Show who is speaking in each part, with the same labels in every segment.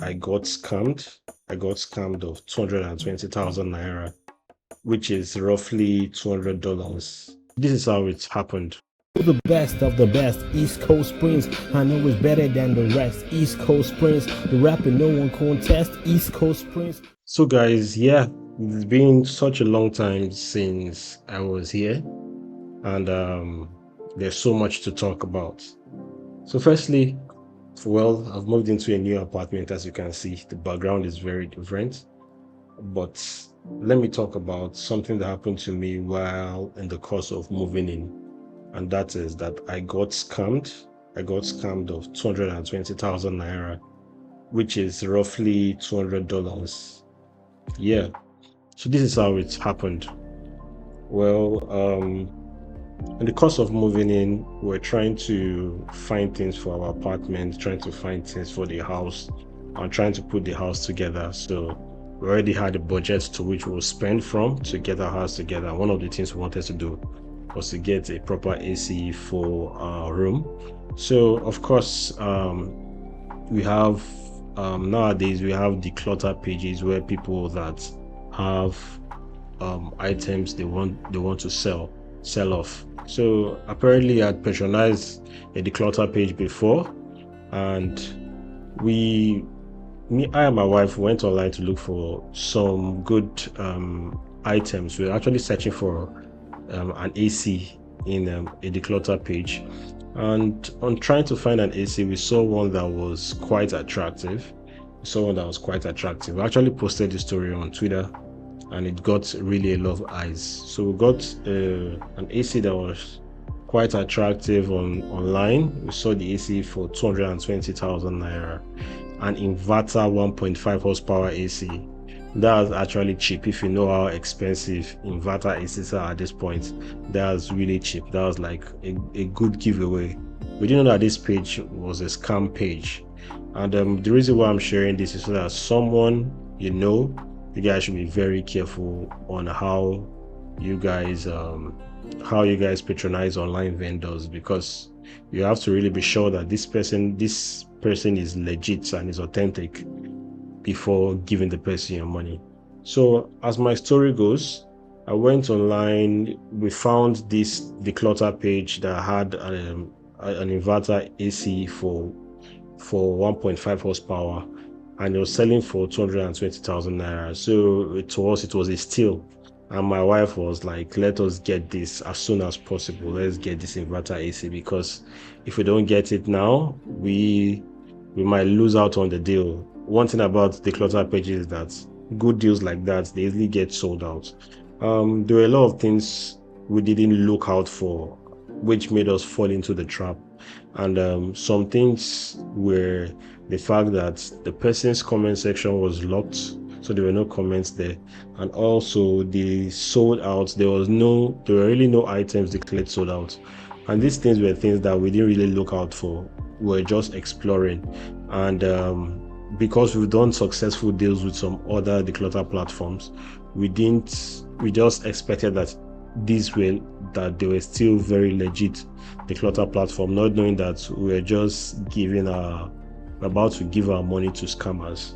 Speaker 1: I got scammed. I got scammed of 220,000 naira, which is roughly $200. This is how it happened.
Speaker 2: The best of the best, East Coast Prince. I know it's better than the rest. East Coast Prince, the rapper no one contest. East Coast Prince.
Speaker 1: So, guys, yeah, it's been such a long time since I was here, and there's so much to talk about. So, firstly, well, I've moved into a new apartment. As you can see, the background is very different. But let me talk about something that happened to me while in the course of moving in, and that is that I got scammed. I got scammed of 220,000 naira, which is roughly $200. Yeah. So this is how it happened. Well, in the course of moving in, we're trying to find things for our apartment, trying to find things for the house, and trying to put the house together. So we already had a budget to which we'll spend from to get our house together. One of the things we wanted to do was to get a proper AC for our room. So of course, we have nowadays we have declutter pages where people that have items they want to sell off. So apparently I'd patronized a declutter page before, and I and my wife went online to look for some good items. We're actually searching for an AC in a declutter page, and on trying to find an AC, we saw one that was quite attractive. We actually posted the story on Twitter, and it got really a lot of eyes. So we got an AC that was quite attractive online. We saw the AC for 220,000 naira, an inverter 1.5 horsepower AC. That's actually cheap. If you know how expensive inverter ACs are at this point, that's really cheap. That was like a good giveaway. We didn't know that this page was a scam page, and the reason why I'm sharing this is so that someone you guys should be very careful on how you guys patronize online vendors, because you have to really be sure that this person is legit and is authentic before giving the person your money. So as my story goes, I went online. We found this declutter page that had an inverter AC for 1.5 horsepower, and it was selling for 220,000 naira. So to us, it was a steal. And my wife was like, let us get this as soon as possible. Let's get this inverter AC, because if we don't get it now, we might lose out on the deal. One thing about declutter pages is that good deals like that, they easily get sold out. There were a lot of things we didn't look out for, which made us fall into the trap. And some things were the fact that the person's comment section was locked, so there were no comments there, and also they sold out. There were really no items declared sold out, and these things were things that we didn't really look out for. We were just exploring, and because we've done successful deals with some other declutter platforms, we just expected that they were still very legit declutter platform, not knowing that we were just about to give our money to scammers.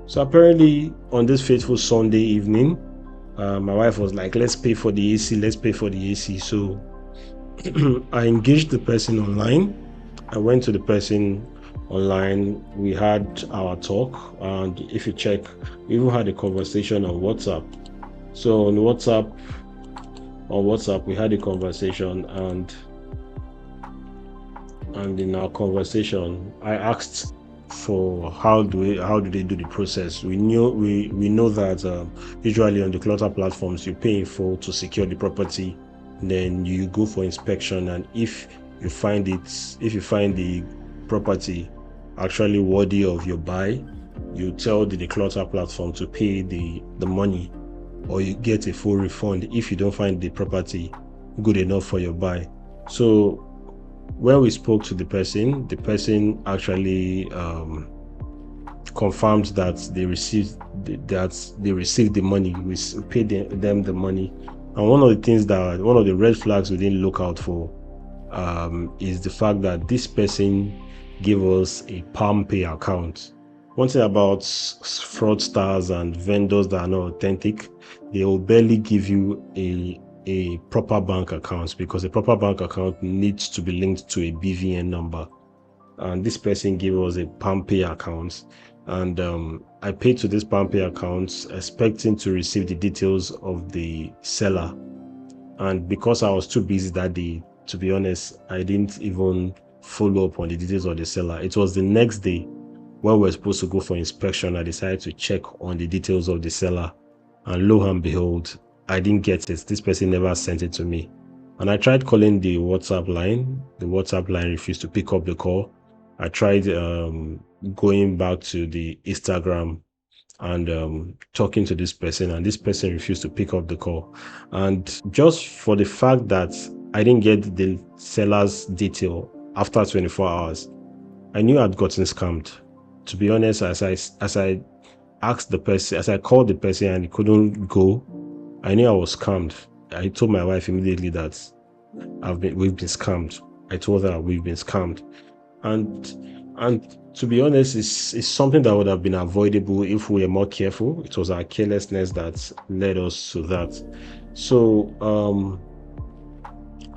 Speaker 1: So apparently on this fateful Sunday evening, my wife was like, let's pay for the AC. So I engaged the person online. I went to the person online. We had our talk, and if you check, we even had a conversation on WhatsApp. So on WhatsApp we had a conversation, and in our conversation I asked for how do they do the process. We know that usually on the declutter platforms you pay in full to secure the property, then you go for inspection, and if you find the property actually worthy of your buy, you tell the declutter platform to pay the money, or you get a full refund if you don't find the property good enough for your buy. So when we spoke to the person actually confirmed that they received the money. We paid them the money. And one of the red flags we didn't look out for is the fact that this person gave us a PalmPay account. One thing about fraudsters and vendors that are not authentic, they will barely give you a proper bank account, because a proper bank account needs to be linked to a BVN number. And this person gave us a PalmPay account, and I paid to this PalmPay account expecting to receive the details of the seller. And because I was too busy that day, to be honest, I didn't even follow up on the details of the seller. It was the next day when we were supposed to go for inspection. I decided to check on the details of the seller, and lo and behold, I didn't get it. This person never sent it to me. And I tried calling the WhatsApp line. The WhatsApp line refused to pick up the call. I tried going back to the Instagram and talking to this person, and this person refused to pick up the call. And just for the fact that I didn't get the seller's detail after 24 hours, I knew I'd gotten scammed. To be honest, as I asked the person, as I called the person and he couldn't go, I knew I was scammed. I told my wife immediately that we've been scammed. I told her we've been scammed. And to be honest, it's something that would have been avoidable if we were more careful. It was our carelessness that led us to that. So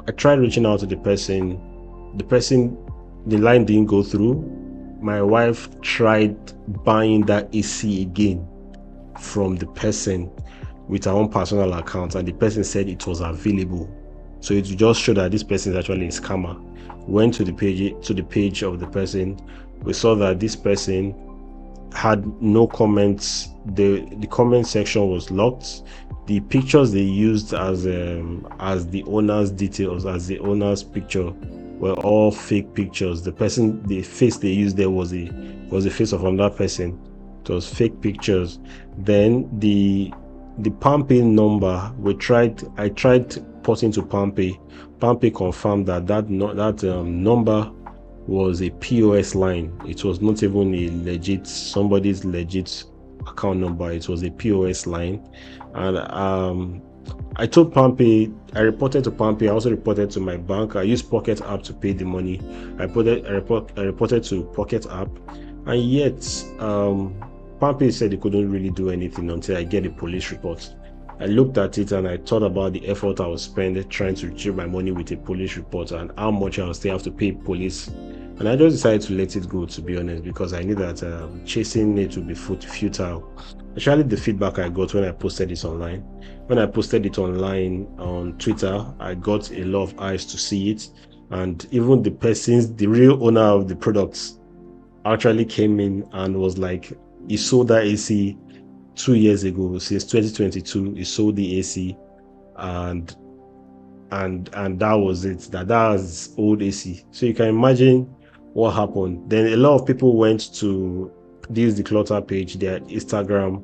Speaker 1: I tried reaching out to the person. The line didn't go through. My wife tried buying that AC again from the person with her own personal account, and the person said it was available. So it just showed that this person is actually a scammer. Went to the page of the person. We saw that this person had no comments. The comment section was locked. The pictures they used as the owner's details, as the owner's picture, were all fake pictures. The face they used there was the face of another person. It was fake pictures. Then the PalmPay number, I tried porting to PalmPay. PalmPay confirmed that number was a POS line. It was not even somebody's legit account number. It was a POS line. And I told PalmPay, I reported to PalmPay. I also reported to my bank. I used Pocket App to pay the money. I reported to Pocket App, and yet PalmPay said they couldn't really do anything until I get a police report. I looked at it and I thought about the effort I was spending trying to retrieve my money with a police report and how much I would still have to pay police. And I just decided to let it go, to be honest, because I knew that chasing it would be futile. Actually, the feedback I got when I posted it online. When I posted it online on Twitter, I got a lot of eyes to see it. And even the real owner of the products actually came in and was like, he sold that AC 2 years ago. Since 2022, he sold the AC, and that was it. That was old AC. So you can imagine what happened. Then a lot of people went to this Declutter page, their Instagram,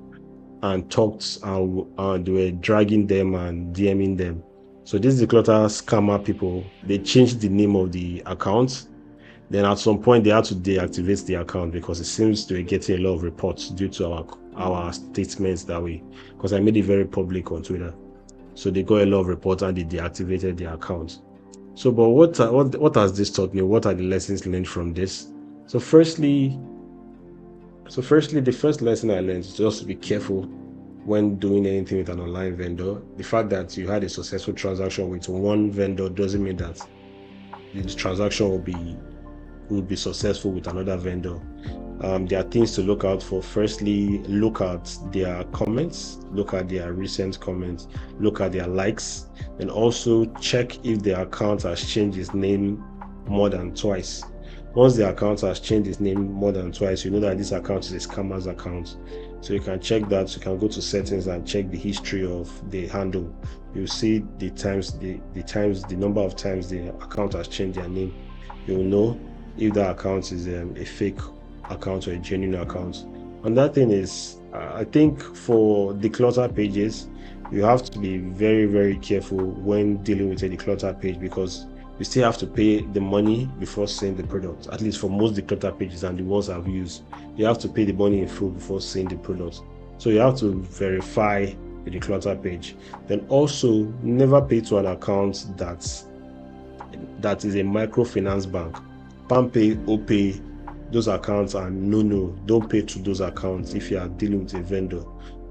Speaker 1: and talked, and they were dragging them and DMing them. So these Declutter scammer people, they changed the name of the account. Then at some point they had to deactivate the account because it seems they were getting a lot of reports due to our statements that way, because I made it very public on Twitter. So they got a lot of reports and they deactivated the account. So, but what has this taught me? What are the lessons learned from this? So firstly, the first lesson I learned is just to be careful when doing anything with an online vendor. The fact that you had a successful transaction with one vendor doesn't mean that the transaction will be successful with another vendor. There are things to look out for. Firstly, look at their comments, look at their recent comments, look at their likes, and also check if their account has changed its name more than twice. Once the account has changed its name more than twice, you know that this account is a scammer's account. So you can check that. You can go to settings and check the history of the handle. You'll see the number of times the account has changed their name. You'll know if that account is a fake account or a genuine account. And that thing is, I think for Declutter pages, you have to be very, very careful when dealing with a Declutter page, because you still have to pay the money before seeing the product. At least for most Declutter pages and the ones I've used, you have to pay the money in full before seeing the product. So you have to verify the Declutter page. Then also never pay to an account that is a microfinance bank. PalmPay, OPay, those accounts are no. Don't pay to those accounts if you are dealing with a vendor.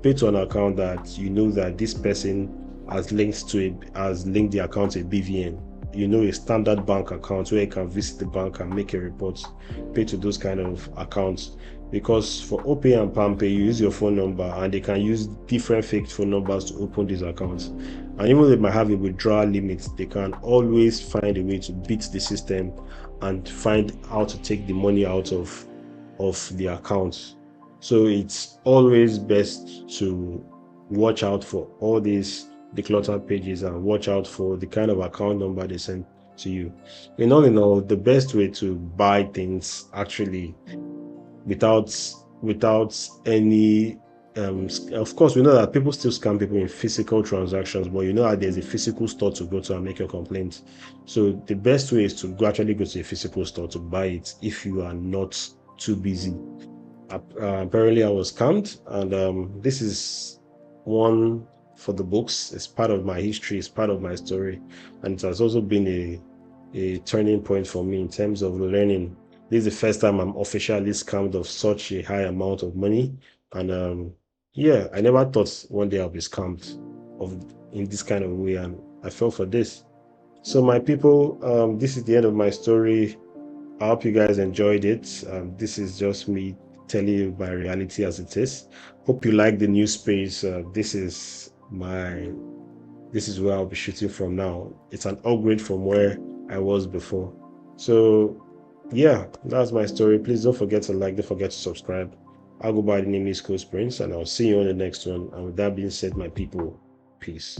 Speaker 1: Pay to an account that you know that this person has linked the account to a BVN. A standard bank account where you can visit the bank and make a report. Pay to those kind of accounts, because for OPay and PalmPay, you use your phone number and they can use different fake phone numbers to open these accounts. And even though they might have a withdrawal limit, they can always find a way to beat the system and find how to take the money out of the account. So it's always best to watch out for all these decluttered pages and watch out for the kind of account number they send to you. In all, the best way to buy things actually without any of course, we know that people still scam people in physical transactions, but that there's a physical store to go to and make your complaint. So the best way is to actually go to a physical store to buy it if you are not too busy. Apparently I was scammed, and this is one for the books. It's part of my history, it's part of my story, and it has also been a turning point for me in terms of learning. This is the first time I'm officially scammed of such a high amount of money, and I never thought one day I'll be scammed in this kind of way, and I fell for this. So my people, this is the end of my story. I hope you guys enjoyed it. This is just me telling you my reality as it is. Hope you like the new space. This is where I'll be shooting from now. It's an upgrade from where I was before. So yeah, that's my story. Please don't forget to like, don't forget to subscribe. I'll go by the name East Coast Prince, and I'll see you on the next one. And with that being said, my people, peace.